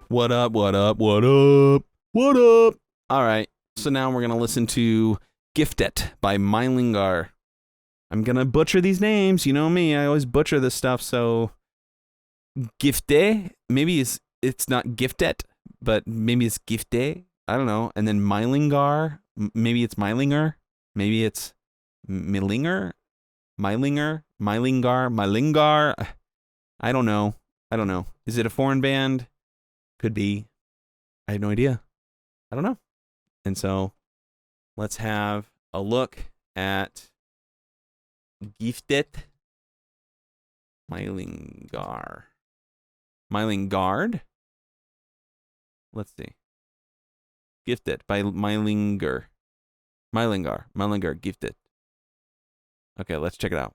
What up, what up, what up, what up? All right, so now we're going to listen to Giftet by Mylingar. I'm going to butcher these names. You know me, I always butcher this stuff, so Giftet, maybe it's not Giftet, but maybe it's Giftet. I don't know. And then Mylingar, maybe it's Mylingar, maybe it's Mylingar, Mylingar, Mylingar. I don't know. Is it a foreign band? Could be. I have no idea. I don't know. And so let's have a look at Giftet. Mylingar. Mylingard? Let's see. Giftet by Mylingar. Mylingar, Giftet. Okay, let's check it out.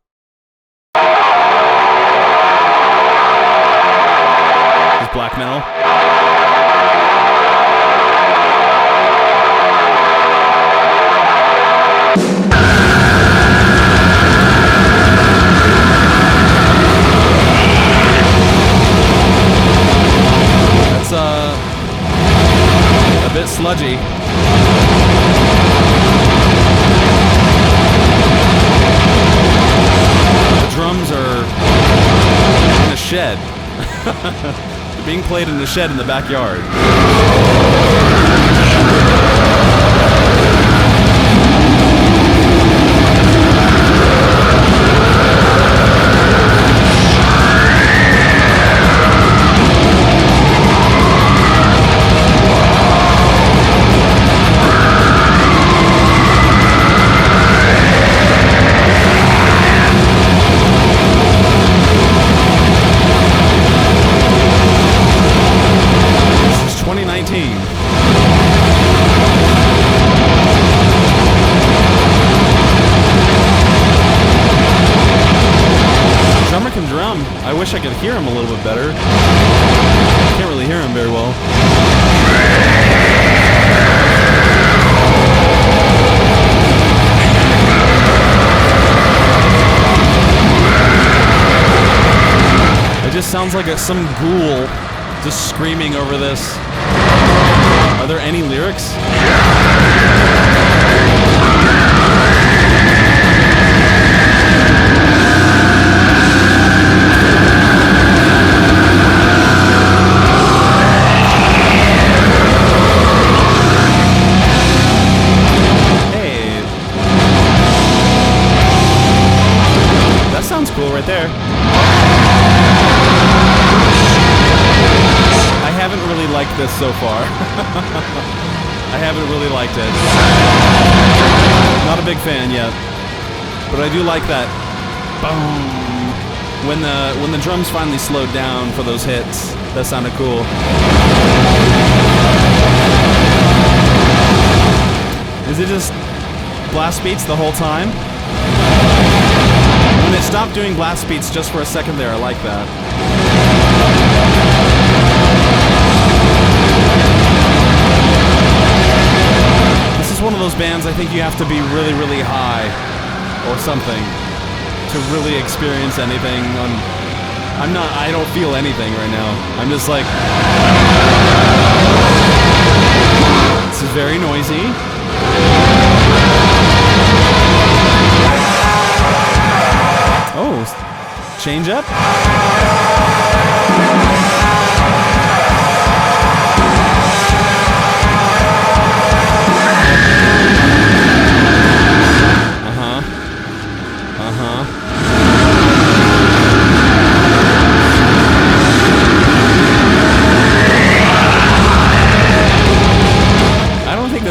Is black metal? That's a bit sludgy. The drums are in a shed. They're being played in a shed in the backyard. Drummer can drum. I wish I could hear him a little bit better. Can't really hear him very well. It just sounds like some ghoul just screaming over this. Are there any lyrics? Hey. That sounds cool right there. I haven't really liked this so far. I haven't really liked it. Not a big fan yet, but I do like that. Boom! When the drums finally slowed down for those hits, that sounded cool. Is it just blast beats the whole time? When it stopped doing blast beats just for a second there, I like that. One of those bands I think you have to be really, really high or something to really experience anything. I don't feel anything right now. I'm just like, this is very noisy. Oh, change up?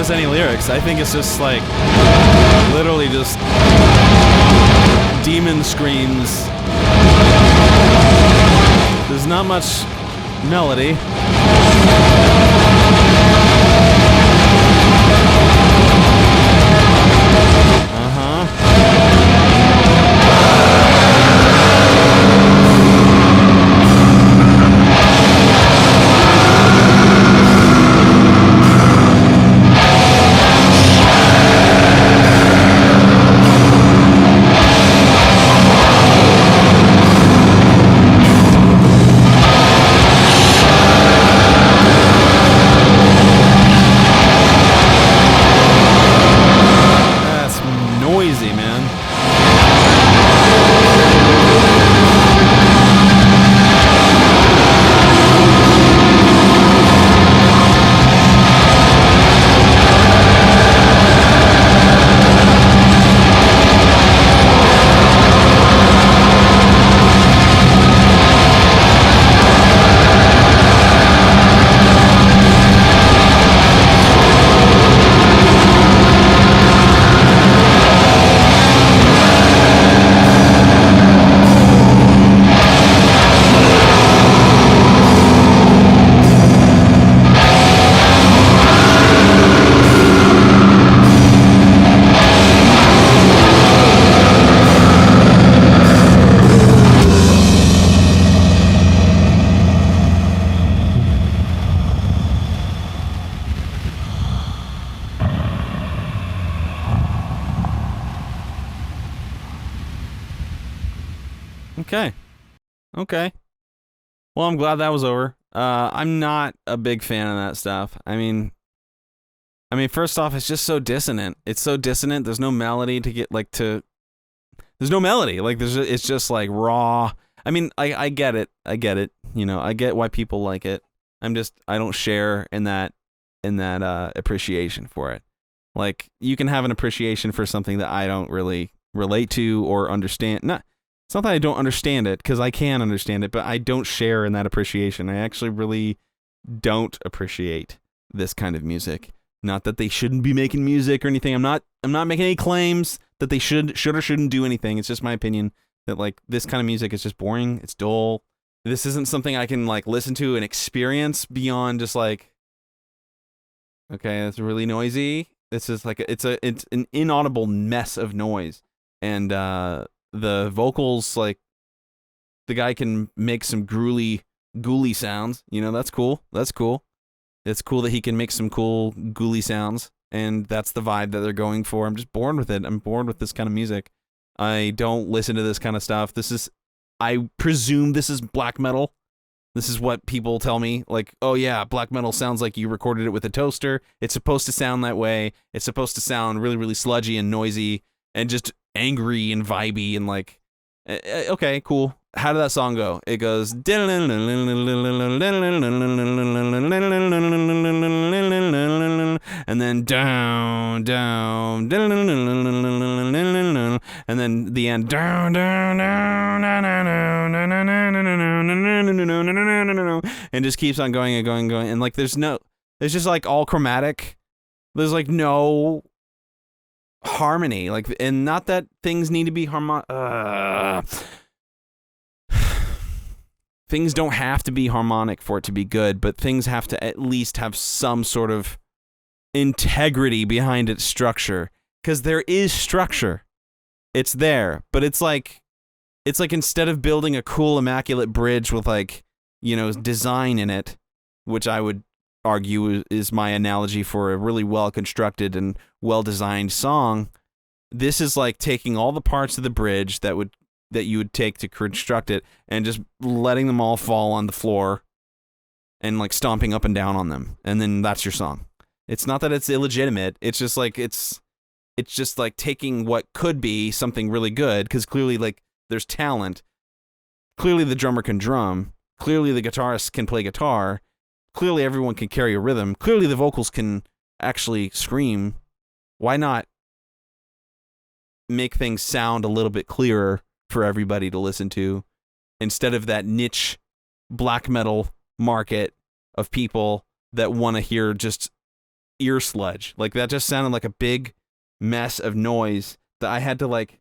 Any lyrics. I think it's just like literally just demon screams. There's not much melody. Okay. Okay. Well, I'm glad that was over. I'm not a big fan of that stuff. I mean, first off, it's just so dissonant. It's so dissonant. There's no melody to get like to. There's no melody. Like it's just like raw. I mean, I get it. I get it. You know, I get why people like it. I don't share in that appreciation for it. Like you can have an appreciation for something that I don't really relate to or understand. It's not that I don't understand it, because I can understand it, but I don't share in that appreciation. I actually really don't appreciate this kind of music. Not that they shouldn't be making music or anything. I'm not making any claims that they should or shouldn't do anything. It's just my opinion that like this kind of music is just boring. It's dull. This isn't something I can like listen to and experience beyond just like, okay, it's really noisy. It's just like it's an inaudible mess of noise, and the vocals, like the guy can make some ghouly sounds. You know, that's cool. That's cool. It's cool that he can make some cool ghouly sounds, and that's the vibe that they're going for. I'm just bored with it. I'm bored with this kind of music. I don't listen to this kind of stuff. I presume this is black metal. This is what people tell me. Like, oh yeah, black metal sounds like you recorded it with a toaster. It's supposed to sound that way. It's supposed to sound really, really sludgy and noisy and just angry and vibey and like, okay, cool. How did that song go? It goes, and then down, and then the end, down, and just keeps on going and going and going. And like, it's just like all chromatic. There's like no harmony. Like, and not that things need to be things don't have to be harmonic for it to be good, but things have to at least have some sort of integrity behind its structure. Because there is structure. It's there. But it's like instead of building a cool, immaculate bridge with like, you know, design in it, which I would argue is my analogy for a really well-constructed and well-designed song, this is like taking all the parts of the bridge that you would take to construct it and just letting them all fall on the floor and like stomping up and down on them. And then that's your song. It's not that it's illegitimate. It's just like, it's just like taking what could be something really good. Cause clearly like there's talent. Clearly the drummer can drum. Clearly the guitarist can play guitar. Clearly everyone can carry a rhythm. Clearly the vocals can actually scream. Why not make things sound a little bit clearer for everybody to listen to, instead of that niche black metal market of people that want to hear just ear sludge? Like that just sounded like a big mess of noise that I had to like,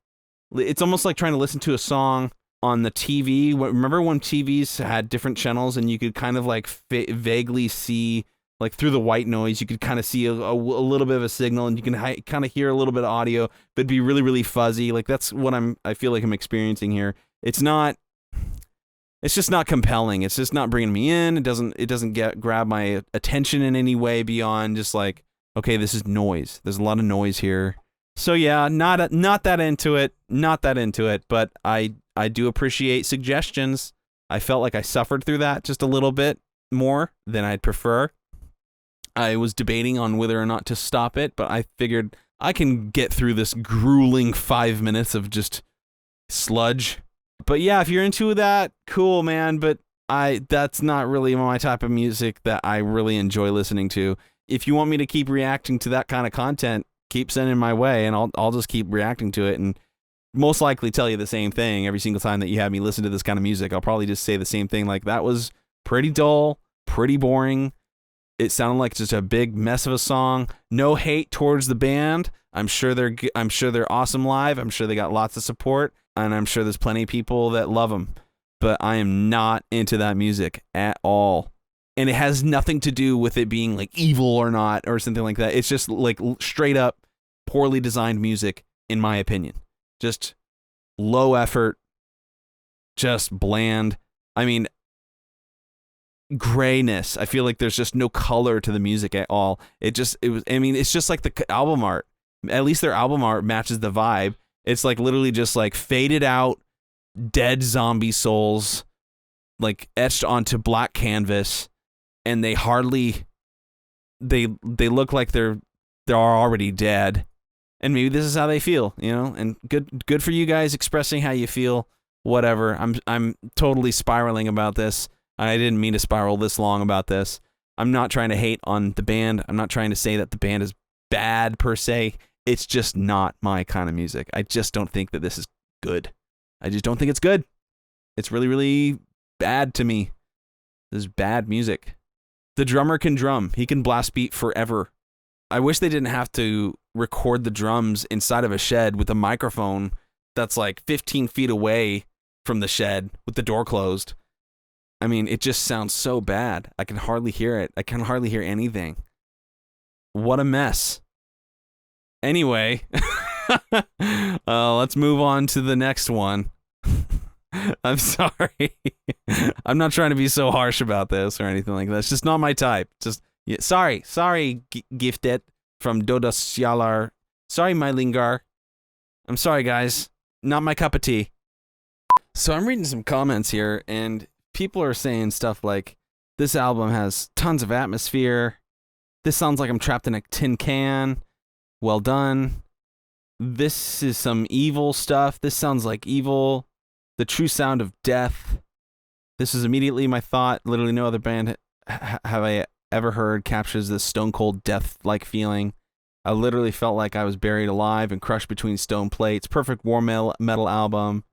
it's almost like trying to listen to a song on the TV. Remember when TVs had different channels and you could kind of like vaguely see, like through the white noise, you could kind of see a little bit of a signal, and you can kind of hear a little bit of audio, but it'd be really, really fuzzy. Like that's what I feel like I'm experiencing here. It's just not compelling. It's just not bringing me in. It doesn't grab my attention in any way beyond just like, okay, this is noise. There's a lot of noise here. So yeah, not that into it. Not that into it, but I do appreciate suggestions. I felt like I suffered through that just a little bit more than I'd prefer. I was debating on whether or not to stop it, but I figured I can get through this grueling 5 minutes of just sludge. But yeah, if you're into that, cool, man. But that's not really my type of music that I really enjoy listening to. If you want me to keep reacting to that kind of content, keep sending my way, and I'll just keep reacting to it, and most likely tell you the same thing every single time that you have me listen to this kind of music. I'll probably just say the same thing, like that was pretty dull, pretty boring. It sounded like just a big mess of a song. No hate towards the band. I'm sure they're awesome live. I'm sure they got lots of support, and I'm sure there's plenty of people that love them. But I am not into that music at all. And it has nothing to do with it being like evil or not or something like that. It's just like straight up poorly designed music, in my opinion. Just low effort, just bland. I mean, grayness. I feel like there's just no color to the music at all. It's just like the album art. At least their album art matches the vibe. It's like literally just like faded out dead zombie souls like etched onto black canvas, and they look like they're already dead. And maybe this is how they feel, you know? And good for you guys expressing how you feel. Whatever. I'm totally spiraling about this. I didn't mean to spiral this long about this. I'm not trying to hate on the band. I'm not trying to say that the band is bad per se. It's just not my kind of music. I just don't think that this is good. I just don't think it's good. It's really, really bad to me. This is bad music. The drummer can drum. He can blast beat forever. I wish they didn't have to record the drums inside of a shed with a microphone that's like 15 feet away from the shed with the door closed. I mean, it just sounds so bad. I can hardly hear it. I can hardly hear anything. What a mess. Anyway, let's move on to the next one. I'm sorry. I'm not trying to be so harsh about this or anything like that. It's just not my type. Just sorry, Giftet from Dodasjalar. Sorry, Mylingar. I'm sorry, guys. Not my cup of tea. So I'm reading some comments here, and people are saying stuff like, this album has tons of atmosphere. This sounds like I'm trapped in a tin can. Well done. This is some evil stuff. This sounds like evil. The true sound of death. This is immediately my thought. Literally no other band have I ever heard captures this stone cold death-like feeling. I literally felt like I was buried alive and crushed between stone plates. Perfect war metal album.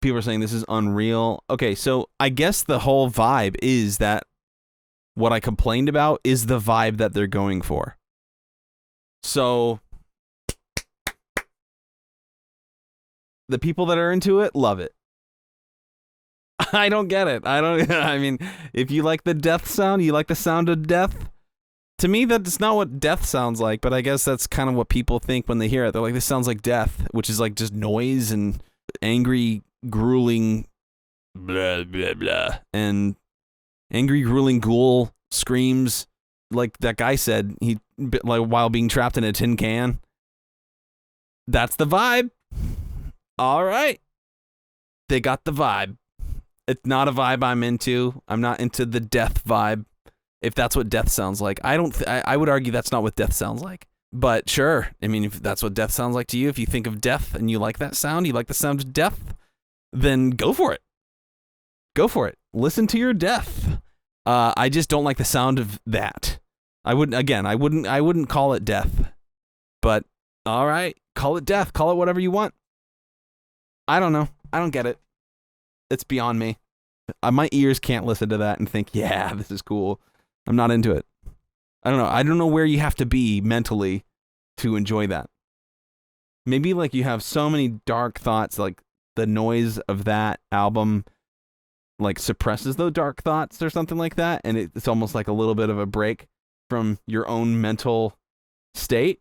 People are saying this is unreal. Okay, so I guess the whole vibe is that what I complained about is the vibe that they're going for. So the people that are into it love it. I don't get it. I mean, if you like the death sound, you like the sound of death. To me, that's not what death sounds like, but I guess that's kind of what people think when they hear it. They're like, this sounds like death, which is like just noise and angry, grueling blah, blah, blah. And angry, grueling ghoul screams like that guy said, like while being trapped in a tin can. That's the vibe. All right. They got the vibe. It's not a vibe I'm into. I'm not into the death vibe. If that's what death sounds like. I would argue that's not what death sounds like. But sure. I mean, if that's what death sounds like to you, if you think of death and you like that sound, you like the sound of death, then go for it. Go for it. Listen to your death. I just don't like the sound of that. I wouldn't call it death. But all right, call it death. Call it whatever you want. I don't know. I don't get it. It's beyond me. My ears can't listen to that and think, yeah, this is cool. I'm not into it. I don't know. I don't know where you have to be mentally to enjoy that. Maybe like you have so many dark thoughts, like the noise of that album like suppresses those dark thoughts or something like that, and it's almost like a little bit of a break from your own mental state.